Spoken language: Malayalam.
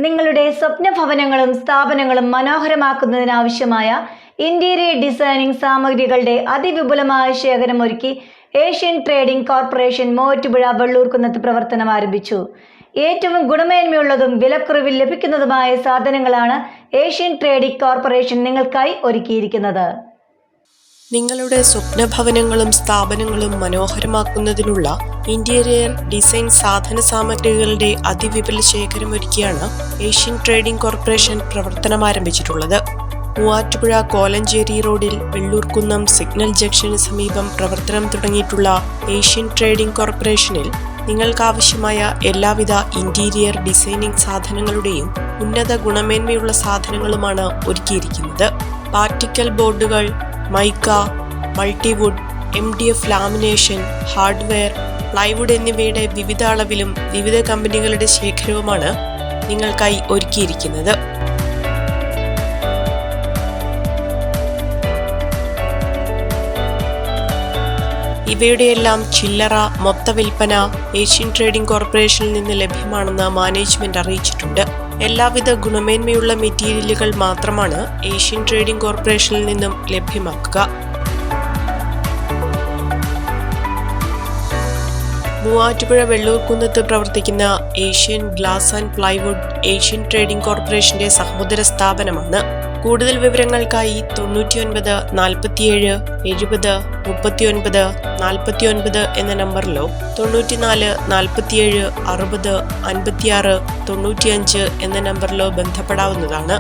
നിങ്ങളുടെ സ്വപ്ന ഭവനങ്ങളും സ്ഥാപനങ്ങളും മനോഹരമാക്കുന്നതിനാവശ്യമായ ഇന്റീരിയർ ഡിസൈനിംഗ് സാമഗ്രികളുടെ അതിവിപുലമായ ശേഖരം ഒരുക്കി ഏഷ്യൻ ട്രേഡിംഗ് കോർപ്പറേഷൻ മൂവാറ്റുപുഴ വെള്ളൂർക്കുന്നത്ത് പ്രവർത്തനം ആരംഭിച്ചു. ഏറ്റവും ഗുണമേന്മയുള്ളതും വിലക്കുറവിൽ ലഭിക്കുന്നതുമായ സാധനങ്ങളാണ് ഏഷ്യൻ ട്രേഡിംഗ് കോർപ്പറേഷൻ നിങ്ങൾക്കായി ഒരുക്കിയിരിക്കുന്നത്. നിങ്ങളുടെ സ്വപ്ന ഭവനങ്ങളും സ്ഥാപനങ്ങളും മനോഹരമാക്കുന്നതിനുള്ള ഇന്റീരിയർ ഡിസൈൻ സാധന സാമഗ്രികളുടെ അതിവിപുല ശേഖരമൊരുക്കിയാണ് ഏഷ്യൻ ട്രേഡിംഗ് കോർപ്പറേഷൻ പ്രവർത്തനം ആരംഭിച്ചിട്ടുള്ളത്. മൂവാറ്റുപുഴ കോലഞ്ചേരി റോഡിൽ വെള്ളൂർക്കുന്നം സിഗ്നൽ ജംഗ്ഷന് സമീപം പ്രവർത്തനം തുടങ്ങിയിട്ടുള്ള ഏഷ്യൻ ട്രേഡിംഗ് കോർപ്പറേഷനിൽ നിങ്ങൾക്കാവശ്യമായ എല്ലാവിധ ഇന്റീരിയർ ഡിസൈനിങ് സാധനങ്ങളുടെയും ഉന്നത ഗുണമേന്മയുള്ള സാധനങ്ങളുമാണ് ഒരുക്കിയിരിക്കുന്നത്. പാർട്ടിക്കൽ ബോർഡുകൾ, mica, multiwood, MDF lamination, hardware, plywood എന്നിവയുടെ വിവിധ അളവിലും വിവിധ കമ്പനികളുടെ ശേഖരവുമാണ് നിങ്ങൾക്കായി ഒരുക്കിയിരിക്കുന്നത്. ഇവയുടെയെല്ലാം ചില്ലറ മൊത്ത വിൽപ്പന ഏഷ്യൻ ട്രേഡിംഗ് കോർപ്പറേഷനിൽ നിന്ന് ലഭ്യമാണെന്ന് മാനേജ്മെന്റ് അറിയിച്ചിട്ടുണ്ട്. എല്ലാവിധ ഗുണമേന്മയുള്ള മെറ്റീരിയലുകൾ മാത്രമാണ് ഏഷ്യൻ ട്രേഡിംഗ് കോർപ്പറേഷനിൽ നിന്നും ലഭ്യമാക്കുക. മൂവാറ്റുപുഴ വെള്ളൂർക്കുന്നത്ത് പ്രവർത്തിക്കുന്ന Asian glass and plywood Asian trading കോർപ്പറേഷന്റെ സഹോദര സ്ഥാപനമാണ്. കൂടുതൽ വിവരങ്ങൾക്കായി 99 47 70 39 49 എന്ന നമ്പറിലോ 94 47 60 56 95 എന്ന നമ്പറിലോ ബന്ധപ്പെടാവുന്നതാണ്.